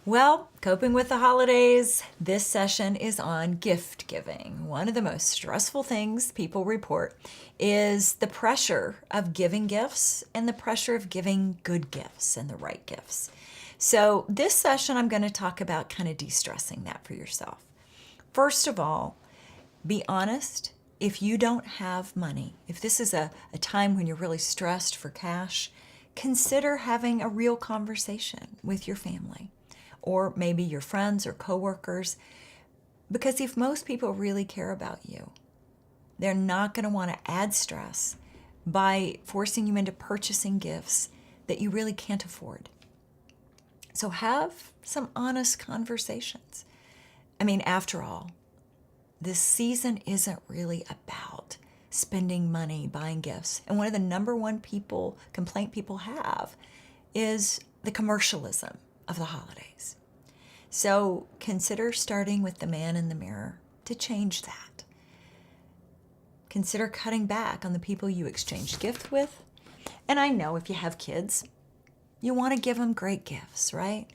Well, coping with the holidays, this session is on gift giving. One of the most stressful things people report is the pressure of giving gifts and the pressure of giving good gifts and the right gifts. So, this session, I'm going to talk about kind of de-stressing that for yourself. First of all, be honest. If you don't have money, if this is a time when you're really stressed for cash, consider having a real conversation with your family or maybe your friends or coworkers, because if most people really care about you, they're not going to want to add stress by forcing you into purchasing gifts that you really can't afford. So have some honest conversations. I mean, after all, this season isn't really about spending money buying gifts. And one of the number one complaint people have is the commercialism of the holidays. So consider starting with the man in the mirror to change that. Consider cutting back on the people you exchange gifts with. And I know if you have kids, you want to give them great gifts, right?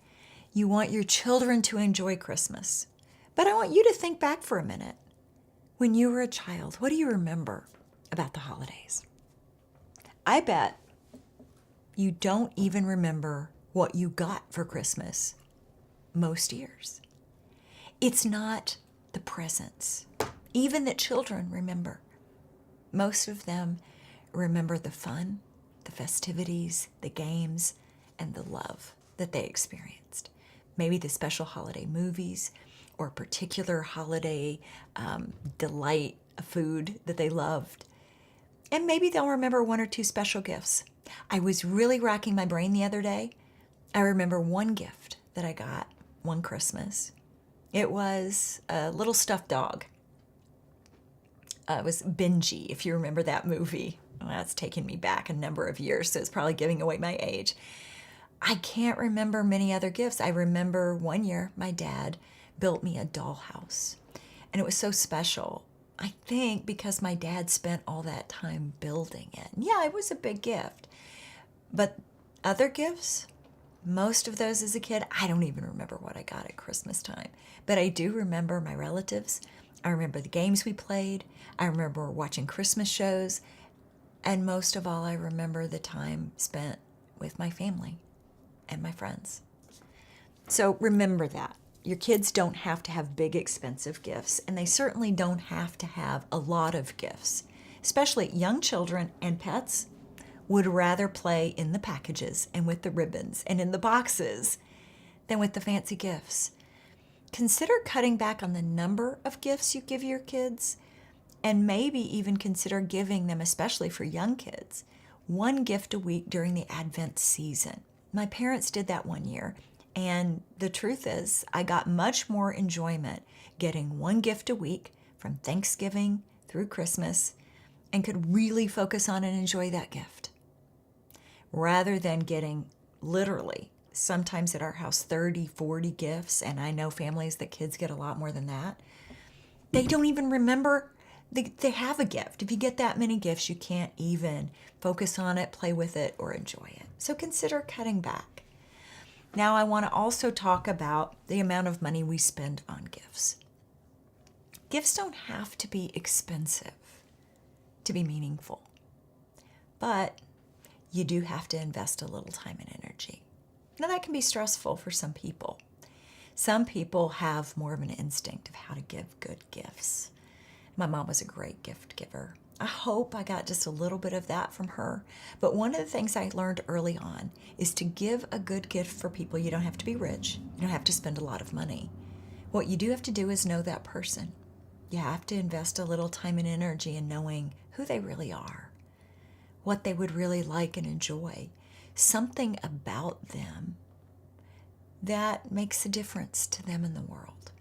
You want your children to enjoy Christmas. But I want you to think back for a minute. When you were a child, what do you remember about the holidays? I bet you don't even remember what you got for Christmas most years. It's not the presents, even that children remember. Most of them remember the fun, the festivities, the games, and the love that they experienced. Maybe the special holiday movies or particular holiday delight food that they loved. And maybe they'll remember one or two special gifts. I was really racking my brain the other day. I remember one gift that I got one Christmas. It was a little stuffed dog. It was Benji, if you remember that movie. Well, that's taken me back a number of years, so it's probably giving away my age. I can't remember many other gifts. I remember one year my dad built me a dollhouse, and it was so special. I think because my dad spent all that time building it. Yeah, it was a big gift. But other gifts, most of those as a kid, I don't even remember what I got at Christmas time. But I do remember my relatives. I remember the games we played. I remember watching Christmas shows. And most of all, I remember the time spent with my family and my friends. So remember that. Your kids don't have to have big, expensive gifts, and they certainly don't have to have a lot of gifts. Especially young children and pets would rather play in the packages and with the ribbons and in the boxes than with the fancy gifts. Consider cutting back on the number of gifts you give your kids, and maybe even consider giving them, especially for young kids, one gift a week during the Advent season. My parents did that one year. And the truth is, I got much more enjoyment getting one gift a week from Thanksgiving through Christmas and could really focus on and enjoy that gift rather than getting literally, sometimes at our house, 30, 40 gifts. And I know families that kids get a lot more than that. They don't even remember they have a gift. If you get that many gifts, you can't even focus on it, play with it, or enjoy it. So consider cutting back. Now, I want to also talk about the amount of money we spend on gifts. Gifts don't have to be expensive to be meaningful, but you do have to invest a little time and energy. Now, that can be stressful for some people. Some people have more of an instinct of how to give good gifts. My mom was a great gift giver. I hope I got just a little bit of that from her. But one of the things I learned early on is to give a good gift for people. You don't have to be rich. You don't have to spend a lot of money. What you do have to do is know that person. You have to invest a little time and energy in knowing who they really are, what they would really like and enjoy, something about them that makes a difference to them in the world.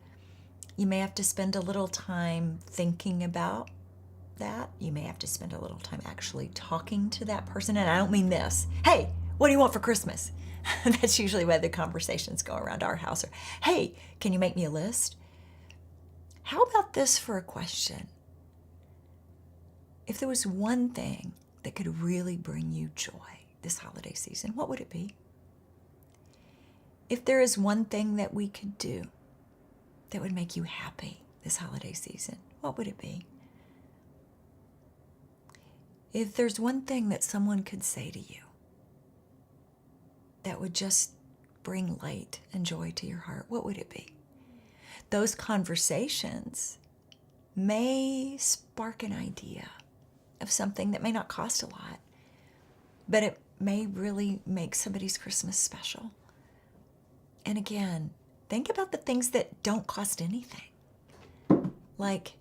You may have to spend a little time thinking about that. You may have to spend a little time actually talking to that person. And I don't mean this. Hey, what do you want for Christmas? That's usually why the conversations go around our house. Or, hey, can you make me a list? How about this for a question? If there was one thing that could really bring you joy this holiday season, what would it be? If there is one thing that we could do that would make you happy this holiday season, what would it be? If there's one thing that someone could say to you that would just bring light and joy to your heart, what would it be? Those conversations may spark an idea of something that may not cost a lot, but it may really make somebody's Christmas special. And again, think about the things that don't cost anything, like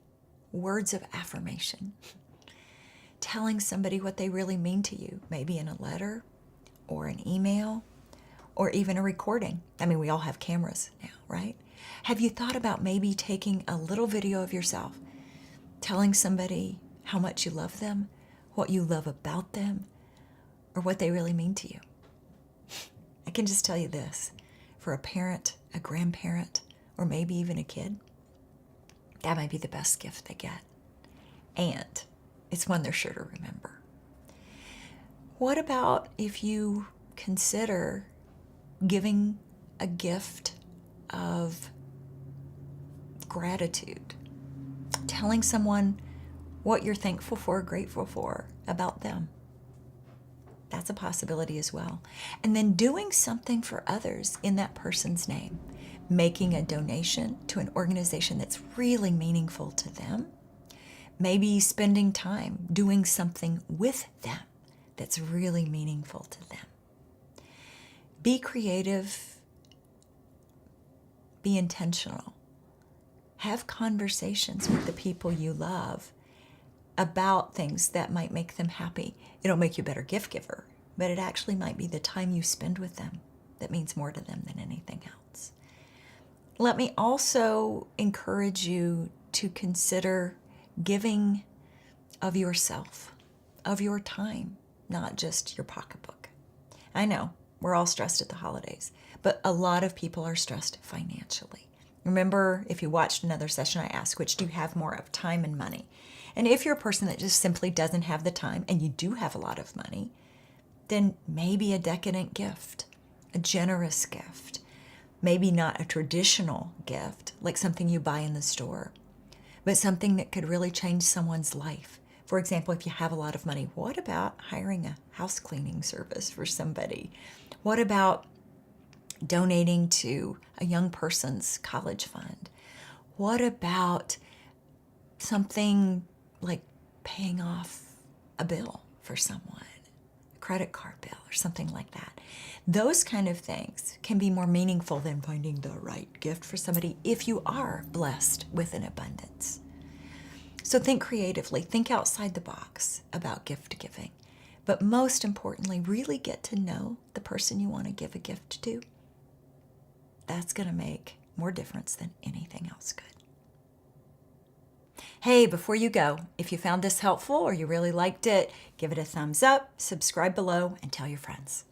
words of affirmation, telling somebody what they really mean to you, maybe in a letter or an email or even a recording. I mean, we all have cameras now, right? Have you thought about maybe taking a little video of yourself, telling somebody how much you love them, what you love about them, or what they really mean to you? I can just tell you this, for a parent, a grandparent, or maybe even a kid, that might be the best gift they get. And it's one they're sure to remember. What about if you consider giving a gift of gratitude, telling someone what you're thankful for, grateful for about them? That's a possibility as well. And then doing something for others in that person's name, making a donation to an organization that's really meaningful to them, maybe spending time doing something with them that's really meaningful to them. Be creative, be intentional, have conversations with the people you love about things that might make them happy. It'll make you a better gift giver, but it actually might be the time you spend with them that means more to them than anything else. Let me also encourage you to consider giving of yourself, of your time, not just your pocketbook. I know we're all stressed at the holidays, but a lot of people are stressed financially. Remember, if you watched another session, I asked, which do you have more of, time and money? And if you're a person that just simply doesn't have the time and you do have a lot of money, then maybe a decadent gift, a generous gift, maybe not a traditional gift like something you buy in the store, but something that could really change someone's life. For example, if you have a lot of money, what about hiring a house cleaning service for somebody? What about donating to a young person's college fund? What about something like paying off a bill for someone, a credit card bill or something like that? Those kind of things can be more meaningful than finding the right gift for somebody if you are blessed with an abundance. So think creatively, think outside the box about gift giving. But most importantly, really get to know the person you want to give a gift to. That's going to make more difference than anything else could. Hey, before you go, if you found this helpful or you really liked it, give it a thumbs up, subscribe below, and tell your friends.